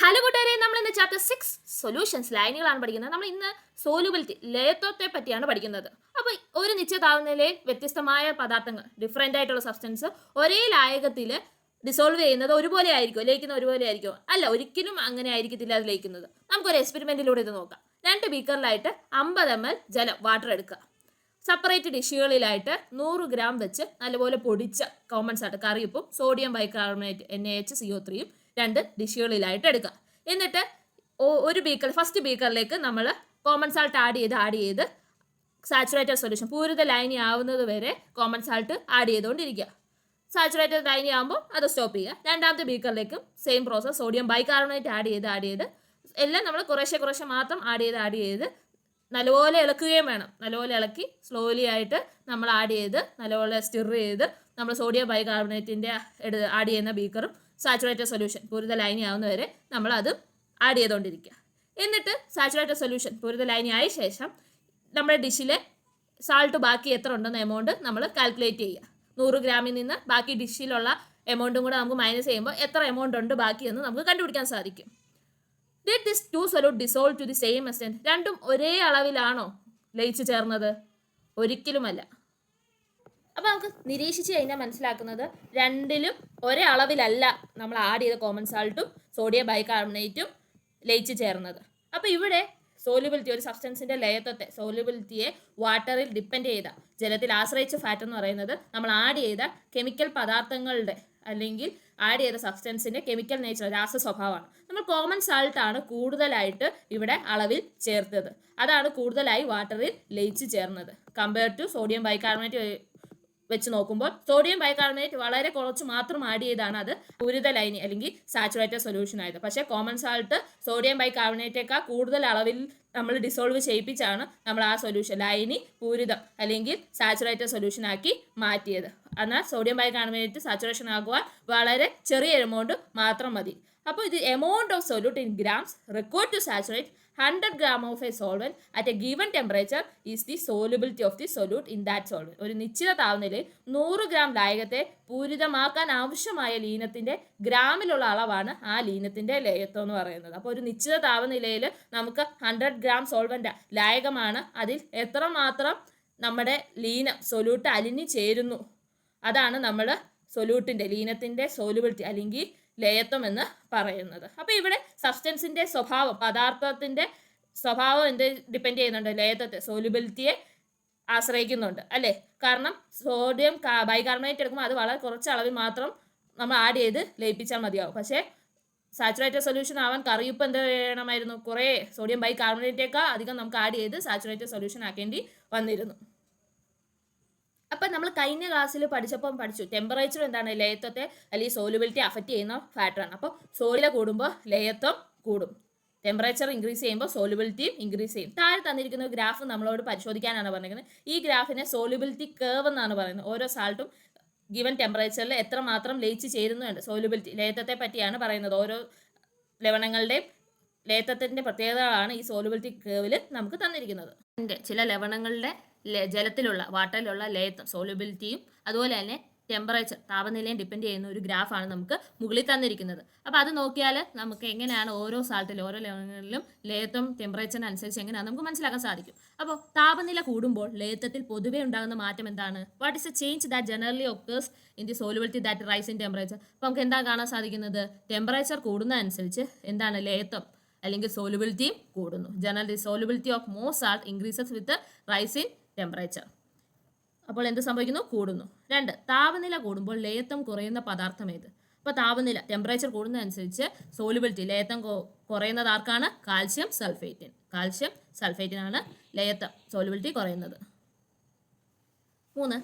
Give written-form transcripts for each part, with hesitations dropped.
Hello കൂട്ടുകാരെ, നമ്മൾ ഇന്ന് ചാപ്റ്റർ 6 സൊല്യൂഷൻസ് ലൈനുകളാണ് പഠിക്കുന്നത്. നമ്മൾ ഇന്ന് സോലുബിലിറ്റി ലയത്വത്തെ പറ്റിയാണ് പഠിക്കുന്നത്. അപ്പോൾ ഒരു നിശ്ചിത താപനിലയിൽ വ്യത്യസ്തമായ പദാർത്ഥങ്ങൾ ഡിഫറെൻ്റ് ആയിട്ടുള്ള സബ്സ്റ്റൻസ് ഒരേ ലായകത്തിൽ ഡിസോൾവ് ചെയ്യുന്നത് ഒരുപോലെ ആയിരിക്കും, ലയിക്കുന്നത് ഒരുപോലെ ആയിരിക്കും? അല്ല, ഒരിക്കലും അങ്ങനെ ആയിരിക്കത്തില്ല അത് ലയിക്കുന്നത്. നമുക്കൊരു എക്സ്പെരിമെൻറ്റിലൂടെ ഇത് നോക്കാം. 2 ബീക്കറിലായിട്ട് 50 ml ജലം വാട്ടർ എടുക്കുക. സെപ്പറേറ്റ് ഡിഷുകളിലായിട്ട് 100 ഗ്രാം വെച്ച് നല്ലപോലെ പൊടിച്ച കോമൺ സാൾട്ട് കറിയുപ്പും സോഡിയം ബൈകാർബണേറ്റ് NaHCO3 2 ഡിഷുകളിലായിട്ട് എടുക്കുക. എന്നിട്ട് ഒരു ബീക്കർ ഫസ്റ്റ് ബീക്കറിലേക്ക് നമ്മൾ കോമൺ സാൾട്ട് ആഡ് ചെയ്ത് സാച്ചുറേറ്റഡ് സൊല്യൂഷൻ പൂരിത ലൈനി ആവുന്നത് വരെ കോമൺ സാൾട്ട് ആഡ് ചെയ്തുകൊണ്ടിരിക്കുക. സാച്ചുറേറ്റഡ് ലൈനി ആകുമ്പോൾ അത് സ്റ്റോപ്പ് ചെയ്യുക. രണ്ടാമത്തെ ബീക്കറിലേക്കും same process, sodium bicarbonate add ചെയ്ത് എല്ലാം നമ്മൾ കുറേശ്ശെ മാത്രം ആഡ് ചെയ്ത് നല്ലപോലെ ഇളക്കുകയും വേണം. നല്ലപോലെ ഇളക്കി സ്ലോലി ആയിട്ട് നമ്മൾ ആഡ് ചെയ്ത് നല്ലപോലെ സ്റ്റിർ ചെയ്ത് നമ്മൾ സോഡിയം ബൈകാർബണേറ്റിൻ്റെ ആഡ് ചെയ്യുന്ന ബീക്കറും സാച്ചുറേറ്റഡ് സൊല്യൂഷൻ പൂരിത ലൈനി ആവുന്നവരെ നമ്മൾ അത് ആഡ് ചെയ്തുകൊണ്ടിരിക്കുക. എന്നിട്ട് സാച്ചുറേറ്റഡ് സൊല്യൂഷൻ പൂരിത ലൈനി ആയ ശേഷം നമ്മുടെ ഡിഷിലെ സാൾട്ട് ബാക്കി എത്ര ഉണ്ടെന്ന എമൗണ്ട് നമ്മൾ കാൽക്കുലേറ്റ് ചെയ്യുക. 100 ഗ്രാമിൽ നിന്ന് ബാക്കി ഡിഷിലുള്ള എമൗണ്ടും കൂടെ നമുക്ക് മൈനസ് ചെയ്യുമ്പോൾ എത്ര എമൗണ്ട് ഉണ്ട് ബാക്കിയെന്ന് നമുക്ക് കണ്ടുപിടിക്കാൻ സാധിക്കും. Did this two solute dissolve to the same extent? രണ്ടും ഒരേ അളവിലാണോ ലയിച്ചു ചേർന്നത്? ഒരിക്കലുമല്ല. അപ്പോൾ നമുക്ക് നിരീക്ഷിച്ച് കഴിഞ്ഞാൽ മനസ്സിലാക്കുന്നത് രണ്ടിലും ഒരേ അളവിലല്ല നമ്മൾ ആഡ് ചെയ്ത കോമൺ സാൾട്ടും സോഡിയം ബൈകാർബണേറ്റും ലയിച്ചു ചേർന്നത്. അപ്പോൾ ഇവിടെ സോല്യൂബിലിറ്റി, ഒരു സബ്സ്റ്റൻസിൻ്റെ ലയത്വത്തെ, സോല്യൂബിലിറ്റിയെ വാട്ടറിൽ ഡിപ്പെൻഡ് ചെയ്ത, ജലത്തിൽ ആശ്രയിച്ച ഫാറ്റ് എന്ന് പറയുന്നത് നമ്മൾ ആഡ് ചെയ്ത കെമിക്കൽ പദാർത്ഥങ്ങളുടെ അല്ലെങ്കിൽ ആഡ് ചെയ്ത സബ്സ്റ്റൻസിൻ്റെ കെമിക്കൽ നേച്ചർ, രാസ സ്വഭാവമാണ്. നമ്മൾ കോമൺ സാൾട്ടാണ് കൂടുതലായിട്ട് ഇവിടെ അളവിൽ ചേർത്തത്. അതാണ് കൂടുതലായി വാട്ടറിൽ ലയിച്ച് ചേർന്നത്. കമ്പയർ ടു സോഡിയം ബൈകാർബണേറ്റ് വെച്ച് നോക്കുമ്പോൾ സോഡിയം ബൈകാർബണേറ്റ് വളരെ കുറച്ച് മാത്രം ആഡ് ചെയ്താണ് അത് പൂരിത ലൈനി അല്ലെങ്കിൽ സാച്ചുറേറ്റഡ് സൊല്യൂഷൻ ആയത്. പക്ഷേ കോമൺ സാൾട്ട് സോഡിയം ബൈകാർബണേറ്റേക്കാൾ കൂടുതൽ അളവിൽ നമ്മൾ ഡിസോൾവ് ചെയ്യിപ്പിച്ചാണ് നമ്മൾ ആ സൊല്യൂഷൻ ലൈനി പൂരിതം അല്ലെങ്കിൽ സാച്ചുറേറ്റഡ് സൊല്യൂഷൻ ആക്കി മാറ്റിയത്. എന്നാൽ സോഡിയം ബൈകാർബണേറ്റ് സാച്ചുറേഷൻ ആകുവാൻ വളരെ ചെറിയ എമൗണ്ട് മാത്രം മതി. അപ്പോൾ ഇത് amount of solute in grams required to saturate 100 gram of a solvent at a given temperature is the solubility of the solute in that solvent. ഒരു നിശ്ചിത താപനിലയിൽ 100 ഗ്രാം ലായകത്തെ പൂരിതമാക്കാൻ ആവശ്യമായ ലീനത്തിൻ്റെ ഗ്രാമിലുള്ള അളവാണ് ആ ലീനത്തിൻ്റെ ലയത്വം എന്ന് പറയുന്നത്. അപ്പോൾ ഒരു നിശ്ചിത താപനിലയിൽ നമുക്ക് 100 ഗ്രാം സോൾവൻ്റ് ലായകമാണ്, അതിൽ എത്രമാത്രം നമ്മുടെ ലീനം സൊല്യൂട്ട് അലിഞ്ഞു ചേരുന്നു, അതാണ് നമ്മൾ സൊല്യൂട്ടിൻ്റെ ലീനത്തിൻ്റെ സോലുബിലിറ്റി അല്ലെങ്കിൽ ലയത്വം എന്ന് പറയുന്നത്. അപ്പോൾ ഇവിടെ സബ്സ്റ്റൻസിൻ്റെ സ്വഭാവം, പദാർത്ഥത്തിൻ്റെ സ്വഭാവം എന്ത് ഡിപ്പെൻഡ് ചെയ്യുന്നുണ്ട്? ലയത്വത്തെ, സോലുബിലിറ്റിയെ ആശ്രയിക്കുന്നുണ്ട് അല്ലേ? കാരണം സോഡിയം ബൈകാർബണേറ്റ് എടുക്കുമ്പോൾ അത് വളരെ കുറച്ച് അളവിൽ മാത്രം നമ്മൾ ആഡ് ചെയ്ത് ലയിപ്പിച്ചാൽ മതിയാവും. പക്ഷേ സാച്ചുറേറ്റഡ് സൊല്യൂഷൻ ആവാൻ കറിയുപ്പ് എന്ത് വേണമായിരുന്നു? കുറേ സോഡിയം ബൈകാർബണേറ്റേക്കാൾ അധികം നമുക്ക് ആഡ് ചെയ്ത് സാച്ചുറേറ്റഡ് സൊല്യൂഷൻ ആക്കേണ്ടി വന്നിരുന്നു. അപ്പം നമ്മൾ കഴിഞ്ഞ ക്ലാസ്സിൽ പഠിച്ചു ടെമ്പറേച്ചർ എന്താണ് ലയത്വത്തെ അല്ലെങ്കിൽ സോലുബിലിറ്റി അഫക്റ്റ് ചെയ്യുന്ന ഫാക്ടറാണ്. അപ്പോൾ സോഡിയം കൂടുമ്പോൾ ലയത്വം കൂടും, ടെമ്പറേച്ചർ ഇൻക്രീസ് ചെയ്യുമ്പോൾ സോലുബിലിറ്റിയും ഇൻക്രീസ് ചെയ്യും. താഴെ തന്നിരിക്കുന്ന ഗ്രാഫ് നമ്മളോട് പരിശോധിക്കാനാണ് പറഞ്ഞിരിക്കുന്നത്. ഈ ഗ്രാഫിനെ സോലുബിലിറ്റി കേർവ് എന്നാണ് പറയുന്നത്. ഓരോ സാൾട്ടും ഗിവൻ ടെമ്പറേച്ചറിൽ എത്രമാത്രം ലയിച്ച് ചേരുന്നുണ്ട്, സോലുബിലിറ്റി ലയത്വത്തെ പറ്റിയാണ് പറയുന്നത്. ഓരോ ലവണങ്ങളുടെയും ലയത്വത്തിൻ്റെ പ്രത്യേകതകളാണ് ഈ സോലുബിലിറ്റി കേർവിൽ നമുക്ക് തന്നിരിക്കുന്നത്. ചില ലവണങ്ങളുടെ ജലത്തിലുള്ള വാട്ടറിലുള്ള ലയത്വം സോലുബിലിറ്റിയും അതുപോലെ തന്നെ ടെമ്പറേച്ചർ താപനിലയും ഡിപ്പെൻഡ് ചെയ്യുന്ന ഒരു ഗ്രാഫാണ് നമുക്ക് മുകളിൽ തന്നിരിക്കുന്നത്. അപ്പോൾ അത് നോക്കിയാൽ നമുക്ക് എങ്ങനെയാണ് ഓരോ സാൾട്ടിലും ഓരോ ലവണങ്ങളിലും ലയത്വം ടെമ്പറേച്ചറിനനുസരിച്ച് എങ്ങനെയാണ് നമുക്ക് മനസ്സിലാക്കാൻ സാധിക്കും. അപ്പോൾ താപനില കൂടുമ്പോൾ ലയത്വത്തിൽ പൊതുവെ ഉണ്ടാകുന്ന മാറ്റം എന്താണ്? What is A change that generally occurs in the solubility that rice in temperature? അപ്പോൾ നമുക്ക് എന്താ കാണാൻ സാധിക്കുന്നത്? ടെമ്പറേച്ചർ കൂടുന്നതനുസരിച്ച് എന്താണ് ലയത്വം അല്ലെങ്കിൽ സോലുബിലിറ്റിയും കൂടുന്നു. Generally solubility of more salt increases with rice in temperature. അപ്പോൾ എന്ത് സംഭവിക്കുന്നു? കൂടുന്നു. 2, താപനില കൂടുമ്പോൾ ലയത്വം കുറയുന്ന പദാർത്ഥം ഏത്? അപ്പോൾ താപനില ടെമ്പറേച്ചർ കൂടുന്നതനുസരിച്ച് സോലുബിലിറ്റി ലയത്വം കുറയുന്നത് ആർക്കാണ്? കാൽഷ്യം സൾഫേറ്റിനാണ് ലയത്വം സോലുബിലിറ്റി കുറയുന്നത്. 3,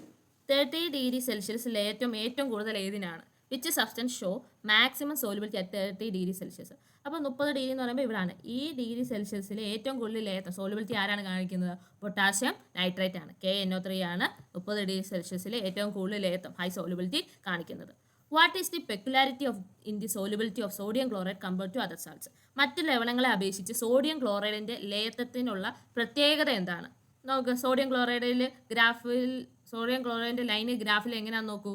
30 ഡിഗ്രി സെൽഷ്യസ് ലയത്വം ഏറ്റവും കൂടുതൽ ഏതിനാണ്? Which substance show maximum solubility at 30 degree Celsius? അപ്പോൾ 30 ഡിഗ്രി എന്ന് പറയുമ്പോൾ ഇവിടാണ്. ഈ ഡിഗ്രി സെൽഷ്യസിൽ ഏറ്റവും കൂടുതൽ ലയത്വം സോലുബിലിറ്റി ആരാണ് കാണിക്കുന്നത്? പൊട്ടാഷ്യം നൈട്രേറ്റ് ആണ്. KNO3 ആണ് 30 ഡിഗ്രി സെൽഷ്യസിൽ ഏറ്റവും കൂടുതൽ ലയത്വം ഹൈ സോലുബിലിറ്റി കാണിക്കുന്നത്. What is the peculiarity of in the solubility of sodium chloride compared to other salts? മറ്റു ലവണങ്ങളെ അപേക്ഷിച്ച് സോഡിയം ക്ലോറൈഡിൻ്റെ ലയത്വത്തിനുള്ള പ്രത്യേകത എന്താണ്? നോക്കുക, സോഡിയം ക്ലോറൈഡിൻ്റെ ലൈന് ഗ്രാഫിൽ എങ്ങനെയാണെന്ന് നോക്കൂ.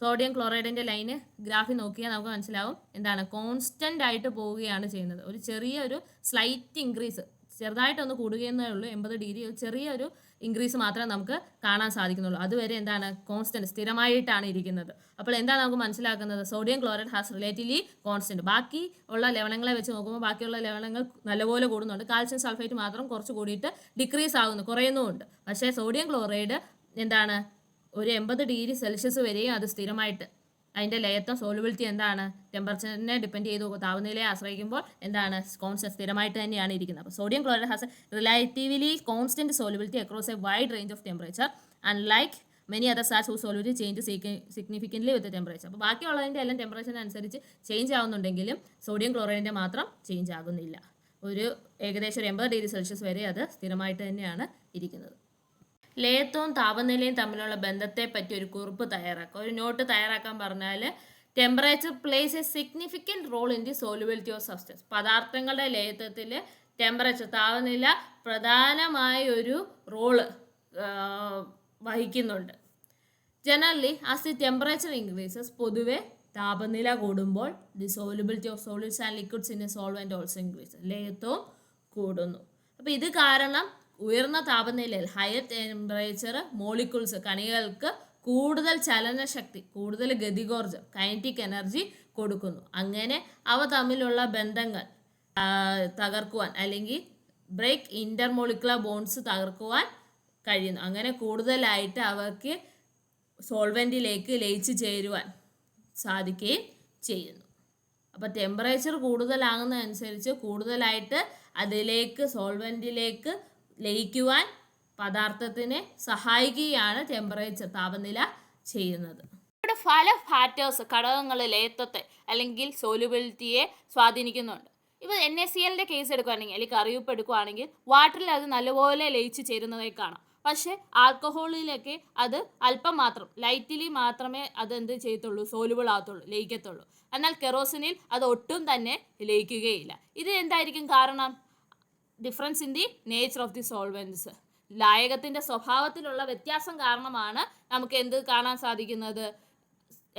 സോഡിയം ക്ലോറൈഡിൻ്റെ ലൈന് ഗ്രാഫിൽ നോക്കിയാൽ നമുക്ക് മനസ്സിലാവും എന്താണ് കോൺസ്റ്റൻ്റ് ആയിട്ട് പോവുകയാണ് ചെയ്യുന്നത്. ഒരു ചെറിയൊരു സ്ലൈറ്റ് ഇൻക്രീസ്, ചെറുതായിട്ടൊന്ന് കൂടുകയെന്നേ ഉള്ളൂ, 80 ഡിഗ്രി ചെറിയൊരു ഇൻക്രീസ് മാത്രമേ നമുക്ക് കാണാൻ സാധിക്കുന്നുള്ളൂ. അതുവരെ എന്താണ് കോൺസ്റ്റന്റ് സ്ഥിരമായിട്ടാണ് ഇരിക്കുന്നത്. അപ്പോൾ എന്താണ് നമുക്ക് മനസ്സിലാക്കുന്നത്? Sodium chloride has relatively constant. ബാക്കി ഉള്ള ലവണങ്ങളെ വെച്ച് നോക്കുമ്പോൾ ബാക്കിയുള്ള ലവണങ്ങൾ നല്ലപോലെ കൂടുന്നുണ്ട്. കാൽസ്യം സൾഫേറ്റ് മാത്രം കുറച്ച് കൂടിയിട്ട് ഡിക്രീസ് ആകുന്നു, കുറയുന്നുമുണ്ട്. പക്ഷേ സോഡിയം ക്ലോറൈഡ് എന്താണ് ഒരു 80 ഡിഗ്രി സെൽഷ്യസ് വരെയും അത് സ്ഥിരമായിട്ട് അതിൻ്റെ ലയത്വം സോലുബിലിറ്റി എന്താണ് ടെമ്പറേച്ചറിനെ ഡിപ്പെൻഡ് ചെയ്ത് താപനിലയെ ആശ്രയിക്കുമ്പോൾ എന്താണ് കോൺസ്റ്റന്റ് സ്ഥിരമായിട്ട് തന്നെയാണ് ഇരിക്കുന്നത്. അപ്പോൾ sodium chloride has a relatively constant solubility across a wide range of temperature and like many other salts whose solubility change significantly with temperature. അപ്പോൾ ബാക്കിയുള്ളതിൻ്റെ എല്ലാം ടെമ്പറേച്ചറിനനുസരിച്ച് ചേഞ്ച് ആവുന്നുണ്ടെങ്കിലും സോഡിയം ക്ലോറൈഡിൻ്റെ മാത്രം ചേഞ്ച് ആകുന്നില്ല. ഏകദേശം ഒരു 80 ഡിഗ്രി സെൽഷ്യസ് വരെ അത് സ്ഥിരമായിട്ട് തന്നെയാണ് ഇരിക്കുന്നത്. ലയത്വവും താപനിലയും തമ്മിലുള്ള ബന്ധത്തെ പറ്റി ഒരു കുറിപ്പ് തയ്യാറാക്കുക. ഒരു നോട്ട് തയ്യാറാക്കാൻ പറഞ്ഞാൽ temperature plays a significant role in the solubility of substance. പദാർത്ഥങ്ങളുടെ ലയത്വത്തിൽ ടെമ്പറേച്ചർ താപനില പ്രധാനമായ ഒരു റോള് വഹിക്കുന്നുണ്ട്. Generally as the temperature increases, പൊതുവെ താപനില കൂടുമ്പോൾ the solubility of solids and liquids in a solvent also increase, ലയത്വവും കൂടുന്നു. അപ്പോൾ ഇത് കാരണം ഉയർന്ന താപനിലയിൽ ഹയർ ടെമ്പറേച്ചർ മോളിക്യൂൾസ് കണികൾക്ക് കൂടുതൽ ചലനശക്തി, കൂടുതൽ ഗതികോർജം, കൈനറ്റിക് എനർജി കൊടുക്കുന്നു. അങ്ങനെ അവ തമ്മിലുള്ള ബന്ധങ്ങൾ തകർക്കുവാൻ അല്ലെങ്കിൽ ബ്രേക്ക് ഇന്റർമോളിക്കുലർ ബോൺസ് തകർക്കുവാൻ കഴിയുന്നു. അങ്ങനെ കൂടുതലായിട്ട് അവർക്ക് സോൾവെൻറ്റിലേക്ക് ലയിച്ചു ചേരുവാൻ സാധിക്കുകയും ചെയ്യുന്നു. അപ്പോൾ ടെമ്പറേച്ചർ കൂടുതലാകുന്നതനുസരിച്ച് കൂടുതലായിട്ട് അതിലേക്ക് സോൾവെൻറ്റിലേക്ക് ലയിക്കുവാൻ പദാർത്ഥത്തിനെ സഹായിക്കുകയാണ് ടെമ്പറേച്ചർ താപനില ചെയ്യുന്നത്. ഇവിടെ പല ഫാക്ടേഴ്സ് ഘടകങ്ങൾ ലയത്വത്തെ അല്ലെങ്കിൽ സോലുബിലിറ്റിയെ സ്വാധീനിക്കുന്നുണ്ട്. ഇപ്പോൾ NaClൻ്റെ കേസ് എടുക്കുകയാണെങ്കിൽ അല്ലെങ്കിൽ കറിയുപ്പ് എടുക്കുകയാണെങ്കിൽ വാട്ടറിൽ അത് നല്ലപോലെ ലയിച്ച് ചേരുന്നതായി കാണാം. പക്ഷേ ആൽക്കഹോളിലൊക്കെ അത് അല്പം മാത്രം ലൈറ്റ്ലി മാത്രമേ അത് എന്ത് ചെയ്യത്തുള്ളൂ, സോലുബിൾ ആകത്തുള്ളൂ, ലയിക്കത്തുള്ളൂ. എന്നാൽ കെറോസിനിൽ അത് ഒട്ടും തന്നെ ലയിക്കുകയില്ല. ഇത് എന്തായിരിക്കും കാരണം? Difference in the nature of the solvents. ലായകത്തിൻ്റെ സ്വഭാവത്തിലുള്ള വ്യത്യാസം കാരണമാണ് നമുക്ക് എന്ത് കാണാൻ സാധിക്കുന്നത്?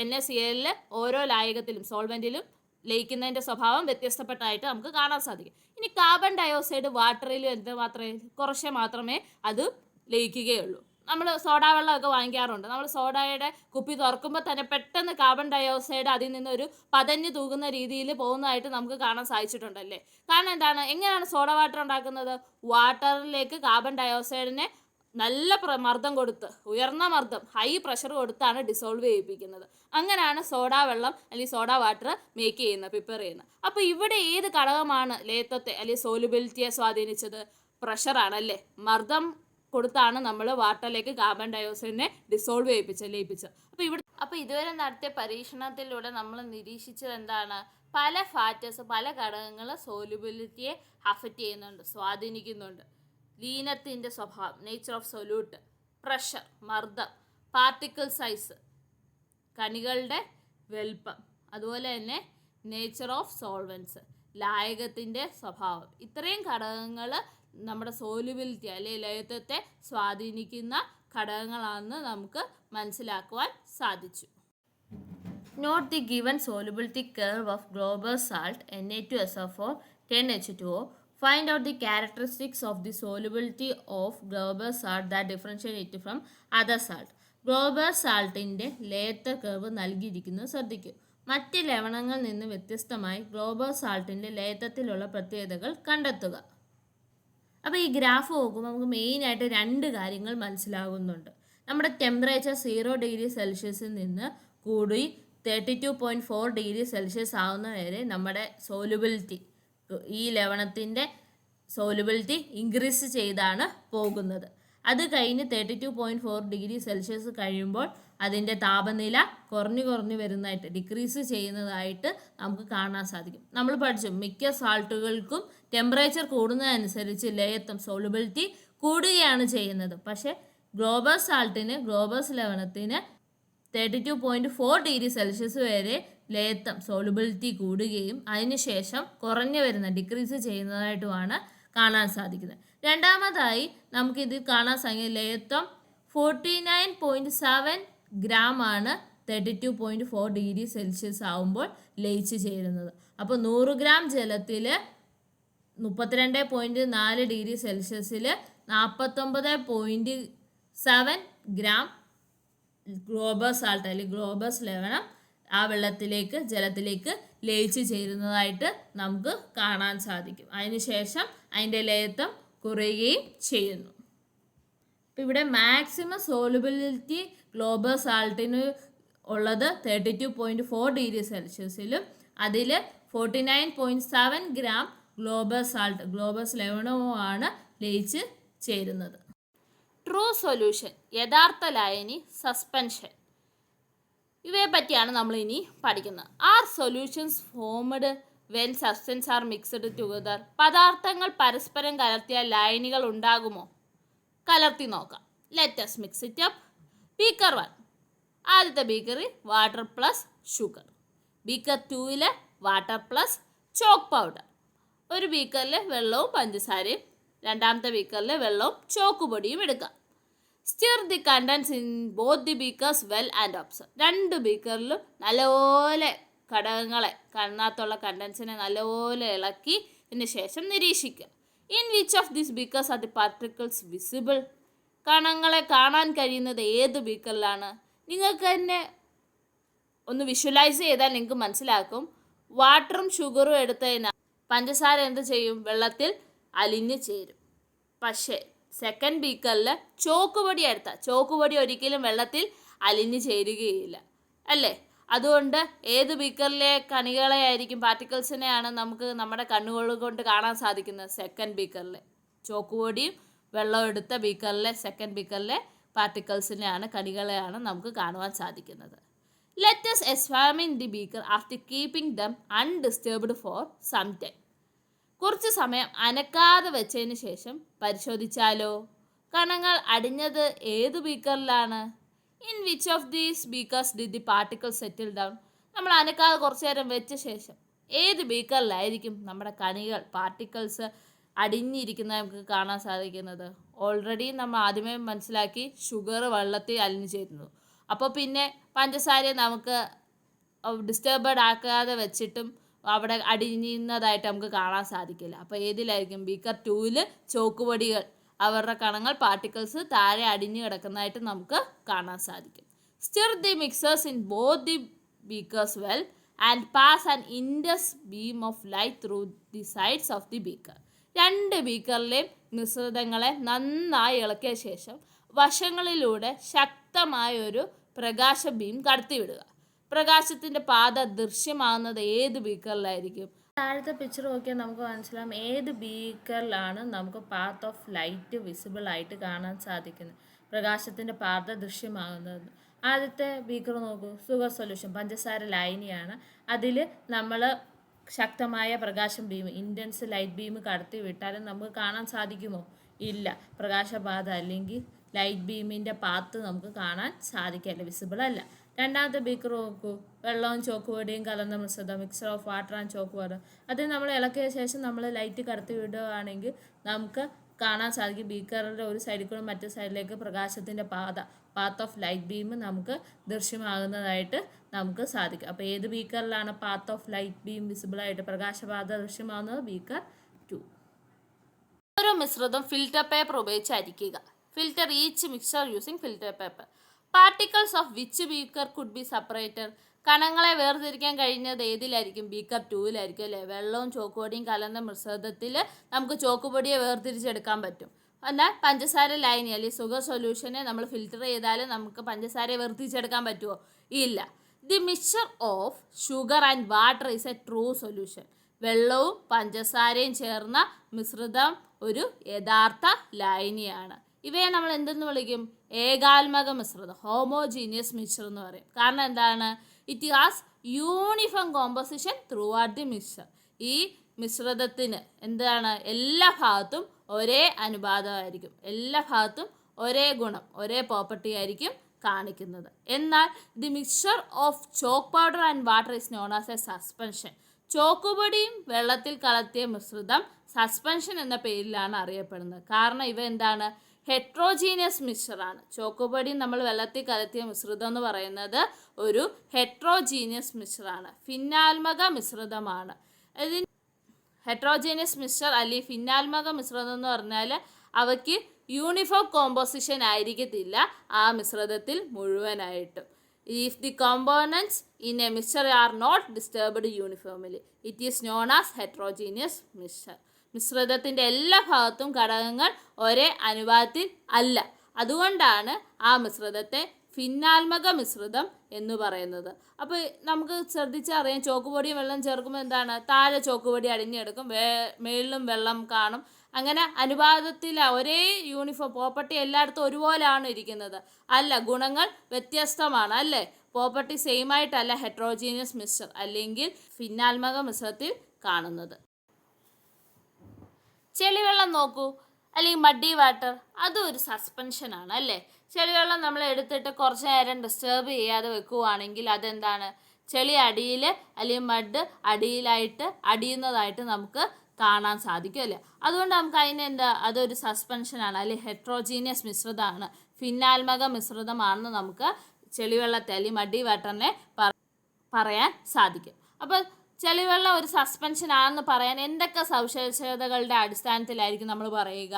NaCl ഓരോ ലായകത്തിലും സോൾവെൻറ്റിലും ലയിക്കുന്നതിൻ്റെ സ്വഭാവം വ്യത്യസ്തപ്പെട്ടായിട്ട് നമുക്ക് കാണാൻ സാധിക്കും. ഇനി കാർബൺ ഡയോക്സൈഡ് വാട്ടറിലും കുറച്ച് മാത്രമേ അത് ലയിക്കുകയുള്ളൂ. നമ്മൾ സോഡ വെള്ളമൊക്കെ വാങ്ങിക്കാറുണ്ട്. നമ്മൾ സോഡയുടെ കുപ്പി തുറക്കുമ്പോൾ തന്നെ പെട്ടെന്ന് കാർബൺ ഡയോക്സൈഡ് അതിൽ നിന്നൊരു പതഞ്ഞു തൂകുന്ന രീതിയിൽ പോകുന്നതായിട്ട് നമുക്ക് കാണാൻ സാധിച്ചിട്ടുണ്ടല്ലേ. കാരണം എന്താണ്? എങ്ങനെയാണ് സോഡ വാട്ടർ ഉണ്ടാക്കുന്നത്? വാട്ടറിലേക്ക് കാർബൺ ഡയോക്സൈഡിനെ നല്ല മർദ്ദം കൊടുത്ത്, ഉയർന്ന മർദ്ദം, ഹൈ പ്രഷർ കൊടുത്താണ് ഡിസോൾവ് ചെയ്യിപ്പിക്കുന്നത്. അങ്ങനെയാണ് സോഡ വെള്ളം അല്ലെങ്കിൽ സോഡ വാട്ടർ മേക്ക് ചെയ്യുന്നത്, പ്രിപ്പയർ ചെയ്യുന്നത്. അപ്പോൾ ഇവിടെ ഏത് ഘടകമാണ് ലയത്വത്തെ അല്ലെങ്കിൽ സോലുബിലിറ്റിയെ സ്വാധീനിച്ചത്? പ്രഷറാണ് അല്ലേ. മർദ്ദം കൊടുത്താണ് നമ്മൾ വാട്ടറിലേക്ക് കാർബൺ ഡയോക്സൈഡിനെ ഡിസോൾവ് ലയിപ്പിച്ചത്. അപ്പോൾ ഇതുവരെ നടത്തിയ പരീക്ഷണത്തിലൂടെ നമ്മൾ നിരീക്ഷിച്ചത് എന്താണ്? പല ഫാക്ടേഴ്സ്, പല ഘടകങ്ങൾ സോലുബിലിറ്റിയെ അഫക്റ്റ് ചെയ്യുന്നുണ്ട്, സ്വാധീനിക്കുന്നുണ്ട്. ലീനത്തിൻ്റെ സ്വഭാവം, നേച്ചർ ഓഫ് സൊല്യൂട്ട്, പ്രഷർ, മർദ്ദം, പാർട്ടിക്കിൾ സൈസ്, കണികളുടെ വലുപ്പം, അതുപോലെ തന്നെ നേച്ചർ ഓഫ് സോൾവെൻറ്റ്സ്, ലായകത്തിൻ്റെ സ്വഭാവം. ഇത്രയും ഘടകങ്ങൾ നമ്മുടെ സോലുബിലിറ്റി അല്ലെങ്കിൽ ലയത്വത്തെ സ്വാധീനിക്കുന്ന ഘടകങ്ങളാണെന്ന് നമുക്ക് മനസ്സിലാക്കുവാൻ സാധിച്ചു. Note the given solubility curve of Glauber salt Na2SO4 10H2O. Find out the characteristics of the solubility of global salt that differentiate it from other salt. Global സാൾട്ടിൻ്റെ ലയത്വ കർവ് നൽകിയിരിക്കുന്നത് ശ്രദ്ധിക്കൂ. മറ്റ് ലവണങ്ങളിൽ നിന്ന് വ്യത്യസ്തമായി ഗ്ലോബൽ സാൾട്ടിൻ്റെ ലയത്വത്തിലുള്ള പ്രത്യേകതകൾ കണ്ടെത്തുക. അപ്പോൾ ഈ ഗ്രാഫ് നോക്കുമ്പോൾ നമുക്ക് മെയിനായിട്ട് 2 കാര്യങ്ങൾ മനസ്സിലാകുന്നുണ്ട്. നമ്മുടെ ടെമ്പറേച്ചർ 0 ഡിഗ്രി സെൽഷ്യസിൽ നിന്ന് കൂടി 32.4 ഡിഗ്രി സെൽഷ്യസ് ആവുന്ന വരെ നമ്മുടെ സോലുബിലിറ്റി, ഈ ലവണത്തിൻ്റെ സോലുബിലിറ്റി ഇൻക്രീസ് ചെയ്താണ് പോകുന്നത്. അത് കഴിഞ്ഞ് 32.4 ഡിഗ്രി സെൽഷ്യസ് കഴിയുമ്പോൾ അതിൻ്റെ താപനില കുറഞ്ഞു വരുന്നതായിട്ട്, ഡിക്രീസ് ചെയ്യുന്നതായിട്ട് നമുക്ക് കാണാൻ സാധിക്കും. നമ്മൾ പഠിച്ചു മിക്ക സാൾട്ടുകൾക്കും ടെമ്പറേച്ചർ കൂടുന്നതനുസരിച്ച് ലയത്വം, സോലുബിലിറ്റി കൂടുകയാണ് ചെയ്യുന്നത്. പക്ഷേ ഗ്ലോബൽ സാൾട്ടിന്, ഗ്ലോബൽ ലവണത്തിന് 32.4 ഡിഗ്രി സെൽഷ്യസ് വരെ ലയത്വം, സോലുബിലിറ്റി കൂടുകയും അതിനുശേഷം കുറഞ്ഞു വരുന്ന, ഡിക്രീസ് ചെയ്യുന്നതായിട്ടുമാണ് കാണാൻ സാധിക്കുന്നത്. രണ്ടാമതായി നമുക്കിത് കാണാൻ സാധിക്കും ലയത്വം 49.7 ഗ്രാം ആണ് 32.4 ഡിഗ്രി സെൽഷ്യസ് ആവുമ്പോൾ ലയിച്ച് ചേരുന്നത്. അപ്പോൾ 100 ഗ്രാം ജലത്തിൽ 32.4 ഡിഗ്രി സെൽഷ്യസിൽ 49.7 ഗ്രാം ഗ്ലോബൽ സാൾട്ട് അല്ലെങ്കിൽ ഗ്ലോബസ് ലവണം ആ ജലത്തിലേക്ക് ലയിച്ച് ചേരുന്നതായിട്ട് നമുക്ക് കാണാൻ സാധിക്കും. അതിനുശേഷം അതിൻ്റെ ലയത്വം കുറയുകയും ചെയ്യുന്നു. ഇപ്പം ഇവിടെ മാക്സിമം സോലുബിലിറ്റി ഗ്ലോബൽ സാൾട്ടിന് ഉള്ളത് 32.4 ഡിഗ്രി സെൽഷ്യസിലും അതിൽ 49.7 ഗ്രാം ഗ്ലോബസ് ലവണവുമാണ് ലയിച്ച് ചേരുന്നത്. ട്രൂ സൊല്യൂഷൻ, യഥാർത്ഥ ലായനി, സസ്പെൻഷൻ, ഇവയെ പറ്റിയാണ് നമ്മൾ ഇനി പഠിക്കുന്നത്. Are solutions formed when substance are mixed together? പദാർത്ഥങ്ങൾ പരസ്പരം കലർത്തിയാൽ ലായനികൾ ഉണ്ടാകുമോ? കലർത്തി നോക്കാം. Let's mix it up. Beaker 1, ആദ്യത്തെ ബീക്കറിൽ water plus sugar. Beaker 2 water plus chalk powder. ഒരു ബീക്കറിൽ വെള്ളവും പഞ്ചസാരയും, രണ്ടാമത്തെ ബീക്കറിൽ വെള്ളവും ചോക്ക് പൊടിയും എടുക്കാം. Stir the contents in both the beakers well and observe. രണ്ട് ബീക്കറിലും നല്ലപോലെ ഘടകങ്ങളെ, കണ്ണാത്തുള്ള കണ്ടൻസിനെ നല്ലപോലെ ഇളക്കി ഇതിന് ശേഷം നിരീക്ഷിക്കുക. In which of these beakers are the particles visible? കണങ്ങളെ കാണാൻ കഴിയുന്നത് ഏത് ബീക്കറിലാണ്? നിങ്ങൾക്ക് തന്നെ ഒന്ന് വിഷ്വലൈസ് ചെയ്താൽ നിങ്ങൾക്ക് മനസ്സിലാക്കും. വാട്ടറും ഷുഗറും എടുത്തതിനാൽ പഞ്ചസാര എന്ത് ചെയ്യും? വെള്ളത്തിൽ അലിഞ്ഞു ചേരും. പക്ഷേ സെക്കൻഡ് ബീക്കറിൽ ചോക്കുപൊടി എടുത്താൽ ചോക്കുപൊടി ഒരിക്കലും വെള്ളത്തിൽ അലിഞ്ഞു ചേരുകയില്ല, അല്ലേ? അതുകൊണ്ട് ഏത് ബീക്കറിലെ കണികളെ ആയിരിക്കും, പാർട്ടിക്കിൾസിനെയാണ് നമുക്ക് നമ്മുടെ കണ്ണുകൾ കൊണ്ട് കാണാൻ സാധിക്കുന്നത്? സെക്കൻഡ് ബീക്കറിലെ ചോക്കുപൊടിയും വെള്ളം എടുത്ത സെക്കൻഡ് ബീക്കറിലെ പാർട്ടിക്കിൾസിനെയാണ്, കണികളെയാണ് നമുക്ക് കാണുവാൻ സാധിക്കുന്നത്. Let us examine the beaker after keeping them undisturbed for some time. കുറച്ച് സമയം അനക്കാതെ വെച്ചതിന് ശേഷം പരിശോധിച്ചാലോ? കണങ്ങൾ അടിഞ്ഞത് ഏത് ബീക്കറിലാണ്? In which of these beakers did the particles settle down? നമ്മൾ അനക്കാതെ കുറച്ച് നേരം വെച്ച ശേഷം ഏത് ബീക്കറിലായിരിക്കും നമ്മുടെ കണികൾ, പാർട്ടിക്കിൾസ് അടിഞ്ഞിരിക്കുന്നത് നമുക്ക് കാണാൻ സാധിക്കുന്നത്? ഓൾറെഡി നമ്മൾ ആദ്യമേ മനസ്സിലാക്കി ഷുഗർ വെള്ളത്തിൽ അലിഞ്ഞു ചേരുന്നു. അപ്പോൾ പിന്നെ പഞ്ചസാരയെ നമുക്ക് ഡിസ്റ്റർബഡ് ആക്കാതെ വെച്ചിട്ടും അവിടെ അടിഞ്ഞതായിട്ട് നമുക്ക് കാണാൻ സാധിക്കില്ല. അപ്പോൾ ഏതിലായിരിക്കും? ബീക്കർ 2 ചോക്കുപൊടികൾ, അവരുടെ കണങ്ങൾ, പാർട്ടിക്കിൾസ് താഴെ അടിഞ്ഞു കിടക്കുന്നതായിട്ട് നമുക്ക് കാണാൻ സാധിക്കും. Stir the mixtures in both the beakers well and pass an intense beam of light through the sides of the beaker. രണ്ട് ബീക്കറിലെയും മിശ്രിതങ്ങളെ നന്നായി ഇളക്കിയ ശേഷം വശങ്ങളിലൂടെ ശക്തമായൊരു പ്രകാശ ബീം കടത്തിവിടുക. പ്രകാശത്തിൻ്റെ പാത ദൃശ്യമാകുന്നത് ഏത് ബീക്കറിലായിരിക്കും? താഴത്തെ പിക്ചർ നോക്കിയാൽ നമുക്ക് മനസ്സിലാവും ഏത് ബീക്കറിലാണ് നമുക്ക് പാത്ത് ഓഫ് ലൈറ്റ് വിസിബിൾ ആയിട്ട് കാണാൻ സാധിക്കുന്നത്, പ്രകാശത്തിൻ്റെ പാത ദൃശ്യമാകുന്നത്. ആദ്യത്തെ ബീക്കർ നോക്കൂ, ഷുഗർ സൊല്യൂഷൻ, പഞ്ചസാര ലായനിയാണ്. അതിൽ നമ്മൾ ശക്തമായ പ്രകാശം ബീം, ഇൻറ്റൻസ് ലൈറ്റ് ബീം കടത്തി വിട്ടാലും നമുക്ക് കാണാൻ സാധിക്കുമോ? ഇല്ല. പ്രകാശപാത അല്ലെങ്കിൽ ലൈറ്റ് ബീമിൻ്റെ പാത്ത് നമുക്ക് കാണാൻ സാധിക്കില്ല, വിസിബിൾ അല്ല. രണ്ടാമത്തെ ബീക്കർ നോക്കൂ, വെള്ളവും ചോക്കുപൊടിയും കലർന്ന മിശ്രിതം, mixture of water and chalk water. അത് നമ്മൾ ഇളക്കിയ ശേഷം നമ്മൾ ലൈറ്റ് കടത്തി വിടുകയാണെങ്കിൽ നമുക്ക് കാണാൻ സാധിക്കും ബീക്കറിൻ്റെ ഒരു സൈഡിൽ കൂടെ മറ്റേ സൈഡിലേക്ക് പ്രകാശത്തിൻ്റെ പാത്ത് ഓഫ് ലൈറ്റ് ബീം നമുക്ക് ദൃശ്യമാകുന്നതായിട്ട് നമുക്ക് സാധിക്കും. അപ്പോൾ ഏത് ബീക്കറിലാണ് പാത്ത് ഓഫ് ലൈറ്റ് ബീം വിസിബിളായിട്ട് പ്രകാശപാത ദൃശ്യമാകുന്നത്? ബീക്കർ 2. ഓരോ മിശ്രിതം ഫിൽറ്റർ പേപ്പർ ഉപയോഗിച്ച് അരിക്കുക. Filter each mixture using filter paper. Particles of which beaker could be separated? കണങ്ങളെ വേർതിരിക്കാൻ കഴിഞ്ഞത് ഏതിലായിരിക്കും? ബീക്കർ 2 അല്ലേ? വെള്ളവും ചോക്കുപൊടിയും കലർന്ന മിശ്രിതത്തിൽ നമുക്ക് ചോക്കുപൊടിയെ വേർതിരിച്ചെടുക്കാൻ പറ്റും. എന്നാൽ പഞ്ചസാര ലായനി അല്ലെങ്കിൽ ഷുഗർ സൊല്യൂഷനെ നമ്മൾ ഫിൽറ്റർ ചെയ്താൽ നമുക്ക് പഞ്ചസാരയെ വേർതിരിച്ചെടുക്കാൻ പറ്റുമോ? ഇല്ല. The mixture of sugar and water is A true solution. വെള്ളവും പഞ്ചസാരയും ചേർന്ന മിശ്രിതം ഒരു യഥാർത്ഥ ലായനിയാണ്. ഇവയെ നമ്മൾ എന്തെന്ന് വിളിക്കും? ഏകാത്മക മിശ്രിതം, ഹോമോജീനിയസ് മിക്സ്ചർ എന്ന് പറയും. കാരണം എന്താണ്? It has uniform composition through out the mixture. ഈ മിശ്രിതത്തിന് എന്താണ്? എല്ലാ ഭാഗത്തും ഒരേ അനുപാതമായിരിക്കും, എല്ലാ ഭാഗത്തും ഒരേ ഗുണം, ഒരേ പ്രോപ്പർട്ടി ആയിരിക്കും കാണിക്കുന്നത്. എന്നാൽ the mixture of chalk powder and water is known as a suspension. ചോക്കുപൊടിയും വെള്ളത്തിൽ കലർത്തിയ മിശ്രിതം സസ്പെൻഷൻ എന്ന പേരിലാണ് അറിയപ്പെടുന്നത്. കാരണം ഇവ എന്താണ്? ഹെട്രോജീനിയസ് മിക്സ്ചറാണ്. ചോക്കുപൊടി നമ്മൾ വെള്ളത്തിൽ കലർത്തിയ മിശ്രിതം എന്ന് പറയുന്നത് ഒരു ഹെട്രോജീനിയസ് മിക്സ്ചറാണ്, ഭിന്നാത്മക മിശ്രിതമാണ്. ഇതിന് ഹെട്രോജീനിയസ് മിക്സ്ചർ അല്ലെങ്കിൽ ഭിന്നാത്മക മിശ്രിതം എന്ന് പറഞ്ഞാൽ അവയ്ക്ക് യൂണിഫോം കോമ്പോസിഷൻ ആയിരിക്കത്തില്ല ആ മിശ്രിതത്തിൽ മുഴുവനായിട്ടും. If the components in a mixture are not disturbed uniformly, it is known as heterogeneous mixture. മിശ്രിതത്തിൻ്റെ എല്ലാ ഭാഗത്തും ഘടകങ്ങൾ ഒരേ അനുപാതത്തിൽ അല്ല, അതുകൊണ്ടാണ് ആ മിശ്രിതത്തെ ഭിന്നാത്മക മിശ്രിതം എന്ന് പറയുന്നത്. അപ്പോൾ നമുക്ക് ശ്രദ്ധിച്ചറിയാം, ചോക്കുപൊടിയും വെള്ളം ചേർക്കുമ്പോൾ എന്താണ്, താഴെ ചോക്കുപൊടി അടിഞ്ഞെടുക്കും, മേളിലും വെള്ളം കാണും. അങ്ങനെ അനുപാതത്തിൽ ഒരേ യൂണിഫോം പ്രോപ്പർട്ടി എല്ലായിടത്തും ഒരുപോലെയാണ് ഇരിക്കുന്നത്. അല്ല, ഗുണങ്ങൾ വ്യത്യസ്തമാണ് അല്ലേ. പ്രോപ്പർട്ടി സെയിം ആയിട്ടല്ല ഹെട്രോജീനിയസ് മിക്സ്ചർ അല്ലെങ്കിൽ ഭിന്നാത്മക മിശ്രിതത്തിൽ കാണുന്നത്. ചെളിവെള്ളം നോക്കൂ, അല്ലെങ്കിൽ മഡി വാട്ടർ, അതും ഒരു സസ്പെൻഷനാണ് അല്ലേ. ചെളിവെള്ളം നമ്മൾ എടുത്തിട്ട് കുറച്ച് നേരം ഡിസ്റ്റർബ് ചെയ്യാതെ വെക്കുകയാണെങ്കിൽ അതെന്താണ്, ചെളി അടിയിൽ അല്ലെങ്കിൽ മഡ് അടിയിലായിട്ട് അടിയുന്നതായിട്ട് നമുക്ക് കാണാൻ സാധിക്കും അല്ലേ. അതുകൊണ്ട് നമുക്ക് അതിനെന്താ, അതൊരു സസ്പെൻഷനാണ് അല്ലെങ്കിൽ ഹെട്രോജീനിയസ് മിശ്രിതമാണ്, ഭിന്നാത്മക മിശ്രിതമാണെന്ന് നമുക്ക് ചെളിവെള്ളത്തെ അല്ലെങ്കിൽ മഡി വാട്ടറിനെ പറയാൻ സാധിക്കും. അപ്പോൾ ചെളിവെള്ളം ഒരു സസ്പെൻഷൻ ആണെന്ന് പറയാൻ എന്തൊക്കെ സവിശേഷതകളുടെ അടിസ്ഥാനത്തിലായിരിക്കും നമ്മൾ പറയുക?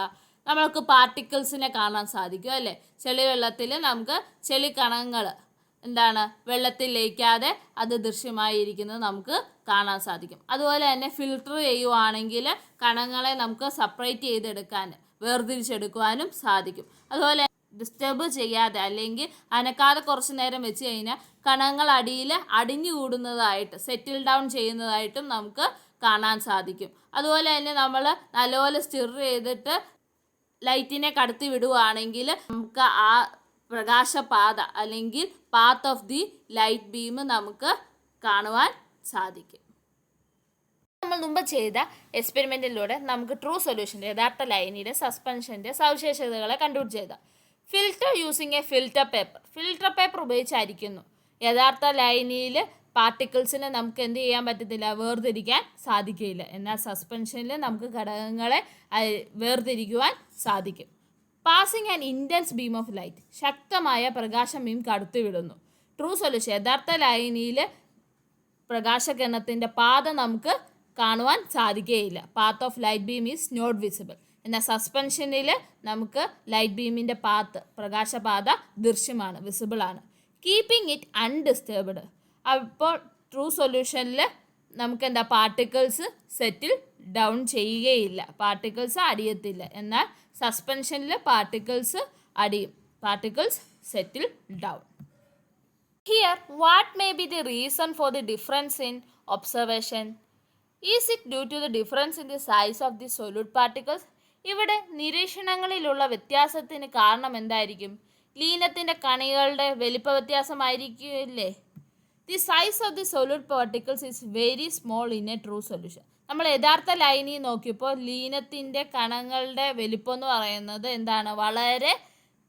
നമ്മൾക്ക് പാർട്ടിക്കിൾസിനെ കാണാൻ സാധിക്കും അല്ലേ. ചെളിവെള്ളത്തിൽ നമുക്ക് ചെളി കണങ്ങൾ എന്താണ്, വെള്ളത്തിൽ ലയിക്കാതെ അത് ദൃശ്യമായിരിക്കുന്നത് നമുക്ക് കാണാൻ സാധിക്കും. അതുപോലെ തന്നെ ഫിൽട്ടർ ചെയ്യുവാണെങ്കിൽ കണങ്ങളെ നമുക്ക് സെപ്പറേറ്റ് ചെയ്തെടുക്കാൻ, വേർതിരിച്ചെടുക്കുവാനും സാധിക്കും. അതുപോലെ ഡിസ്റ്റർബ് ചെയ്യാതെ അല്ലെങ്കിൽ അനക്കാതെ കുറച്ച് നേരം വെച്ച് കഴിഞ്ഞാൽ കണങ്ങൾ അടിയിൽ അടിഞ്ഞുകൂടുന്നതായിട്ട്, സെറ്റിൽ ഡൗൺ ചെയ്യുന്നതായിട്ടും നമുക്ക് കാണാൻ സാധിക്കും. അതുപോലെ തന്നെ നമ്മൾ നല്ലപോലെ സ്റ്റിർ ചെയ്തിട്ട് ലൈറ്റിനെ കടത്തി വിടുവാണെങ്കിൽ നമുക്ക് ആ പ്രകാശപാത അല്ലെങ്കിൽ path of the light beam നമുക്ക് കാണുവാൻ സാധിക്കും. നമ്മൾ മുമ്പ് ചെയ്ത എക്സ്പെരിമെൻറ്റിലൂടെ നമുക്ക് ട്രൂ സൊല്യൂഷൻ്റെ യഥാർത്ഥ ലൈനിയുടെ സസ്പെൻഷൻ്റെ സവിശേഷതകളെ കണ്ടുപിടിച്ചത്. Filter using a filter paper, filter paper ഉപയോഗിച്ചായിരിക്കുന്നു. യഥാർത്ഥ ലൈനിൽ പാർട്ടിക്കിൾസിനെ നമുക്ക് എന്ത് ചെയ്യാൻ പറ്റത്തില്ല, വേർതിരിക്കാൻ സാധിക്കില്ല. എന്നാൽ സസ്പെൻഷനിൽ നമുക്ക് ഘടകങ്ങളെ വേർതിരിക്കുവാൻ സാധിക്കും. Passing an intense beam of light, ശക്തമായ പ്രകാശം ബീം കടത്തിവിടുന്നു. ട്രൂ സൊല്യൂഷൻ, യഥാർത്ഥ ലൈനിൽ പ്രകാശകിരണത്തിൻ്റെ പാത നമുക്ക് കാണുവാൻ സാധിക്കുകയില്ല. Path of light beam is not visible. എന്നാൽ സസ്പെൻഷനിൽ നമുക്ക് ലൈറ്റ് ബീമിൻ്റെ പാത്ത്, പ്രകാശപാത ദൃശ്യമാണ്, വിസിബിളാണ്. കീപ്പിംഗ് ഇറ്റ് അൺഡിസ്റ്റർബ്ഡ്, അപ്പോൾ ട്രൂ സൊല്യൂഷനിൽ നമുക്ക് എന്താ, പാർട്ടിക്കിൾസ് സെറ്റിൽ ഡൗൺ ചെയ്യുകയില്ല, പാർട്ടിക്കിൾസ് അടിയത്തില്ല. എന്നാൽ സസ്പെൻഷനിൽ പാർട്ടിക്കിൾസ് അടിയും, particles settle down. Here what may be the reason for the difference in observation? Is it due to the difference in the size of the solute particles? ഇവിടെ നിരീക്ഷണങ്ങളിലുള്ള വ്യത്യാസത്തിന് കാരണം എന്തായിരിക്കും? ലീനത്തിൻ്റെ കണികളുടെ വലിപ്പ വ്യത്യാസമായിരിക്കില്ലേ? The size of the solute particles is very small in a true solution. നമ്മൾ യഥാർത്ഥ ലൈനിൽ നോക്കിയപ്പോൾ ലീനത്തിൻ്റെ കണങ്ങളുടെ വലിപ്പം എന്ന് പറയുന്നത് എന്താണ്, വളരെ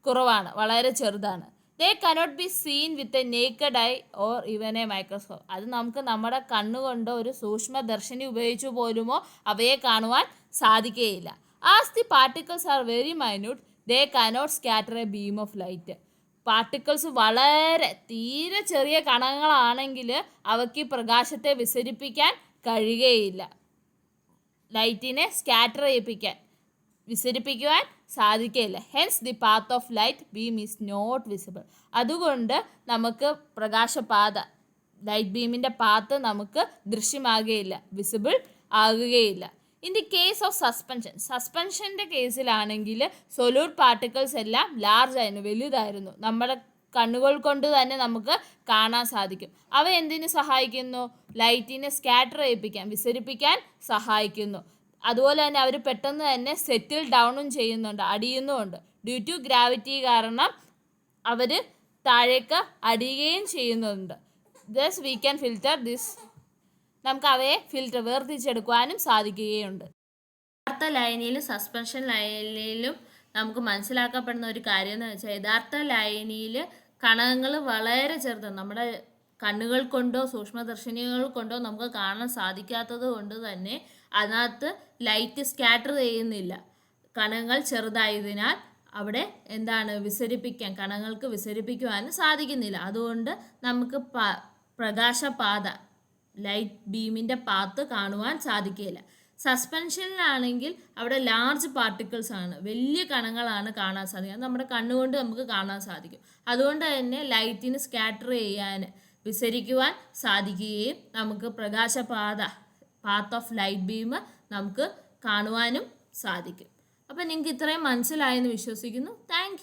കുറവാണ്, വളരെ ചെറുതാണ്. They cannot be seen with a naked I or ഇവൻ എ മൈക്രോസ്കോപ്പ്. അത് നമുക്ക് നമ്മുടെ കണ്ണുകൊണ്ടോ ഒരു സൂക്ഷ്മദർശിനി ഉപയോഗിച്ചു പോലുമോ അവയെ കാണുവാൻ സാധിക്കുകയില്ല. As the particles are very minute they cannot scatter A beam of light. Particles വളരെ തീരെ ചെറിയ കണങ്ങളാണെങ്കിൽ അവയ്ക്ക് പ്രകാശത്തെ വിസരിപ്പിക്കാൻ കഴിയുകയില്ല, ലൈറ്റിനെ സ്കാറ്റർ ചെയ്യിപ്പിക്കാൻ, വിസരിപ്പിക്കുവാൻ സാധിക്കുകയില്ല. Hence the path of light beam is not visible. അതുകൊണ്ട് നമുക്ക് പ്രകാശപാത, ലൈറ്റ് ബീമിൻ്റെ പാത്ത് നമുക്ക് ദൃശ്യമാകുകയില്ല, വിസിബിൾ ആകുകയില്ല. In the case of suspension, സസ്പെൻഷൻ്റെ കേസിലാണെങ്കിൽ സൊല്യൂട്ട് പാർട്ടിക്കിൾസ് എല്ലാം ലാർജ് ആയിരുന്നു, വലുതായിരുന്നു, നമ്മുടെ കണ്ണുകൾ കൊണ്ട് തന്നെ നമുക്ക് കാണാൻ സാധിക്കും. അവ എന്തിനു സഹായിക്കുന്നു? ലൈറ്റിനെ സ്കാറ്റർ ചെയ്യിപ്പിക്കാൻ, വിസരിപ്പിക്കാൻ സഹായിക്കുന്നു. അതുപോലെ തന്നെ അവർ പെട്ടെന്ന് തന്നെ സെറ്റിൽ ഡൗണും ചെയ്യുന്നുണ്ട്, അടിയുന്നുമുണ്ട്. ഡ്യൂ ടു ഗ്രാവിറ്റി കാരണം അവർ താഴേക്ക് അടിയുകയും ചെയ്യുന്നുണ്ട്. Thus we can filter this, നമുക്ക് അവയെ ഫിൽറ്റർ വേർതിരിച്ചെടുക്കുവാനും സാധിക്കുകയുണ്ട്. യഥാർത്ഥ ലൈനിലും സസ്പെൻഷൻ ലൈനിലും നമുക്ക് മനസ്സിലാക്കപ്പെടുന്ന ഒരു കാര്യം എന്ന് വെച്ചാൽ, യഥാർത്ഥ ലൈനിൽ കണങ്ങൾ വളരെ ചെറുതാണ്, നമ്മുടെ കണ്ണുകൾ കൊണ്ടോ സൂക്ഷ്മദർശിനികൾ കൊണ്ടോ നമുക്ക് കാണാൻ സാധിക്കാത്തത് കൊണ്ട് തന്നെ അതിനകത്ത് ലൈറ്റ് സ്കാറ്റർ ചെയ്യുന്നില്ല. കണങ്ങൾ ചെറുതായതിനാൽ അവിടെ എന്താണ് കണങ്ങൾക്ക് വിസരിപ്പിക്കുവാനും സാധിക്കുന്നില്ല. അതുകൊണ്ട് നമുക്ക് പ്രകാശപാത ലൈറ്റ് ബീമിൻ്റെ പാത്ത് കാണുവാൻ സാധിക്കില്ല. സസ്പെൻഷനിലാണെങ്കിൽ അവിടെ ലാർജ് പാർട്ടിക്കിൾസ് ആണ്, വലിയ കണങ്ങളാണ് കാണാൻ സാധിക്കുക. അത് നമ്മുടെ കണ്ണുകൊണ്ട് നമുക്ക് കാണാൻ സാധിക്കും. അതുകൊണ്ട് തന്നെ ലൈറ്റിന് സ്കാറ്റർ ചെയ്യാൻ വിസരിക്കുവാൻ സാധിക്കുകയും നമുക്ക് പാത്ത് ഓഫ് ലൈറ്റ് ബീം നമുക്ക് കാണുവാനും സാധിക്കും. അപ്പം നിങ്ങൾക്ക് ഇത്രയും മനസ്സിലായെന്ന് വിശ്വസിക്കുന്നു. താങ്ക്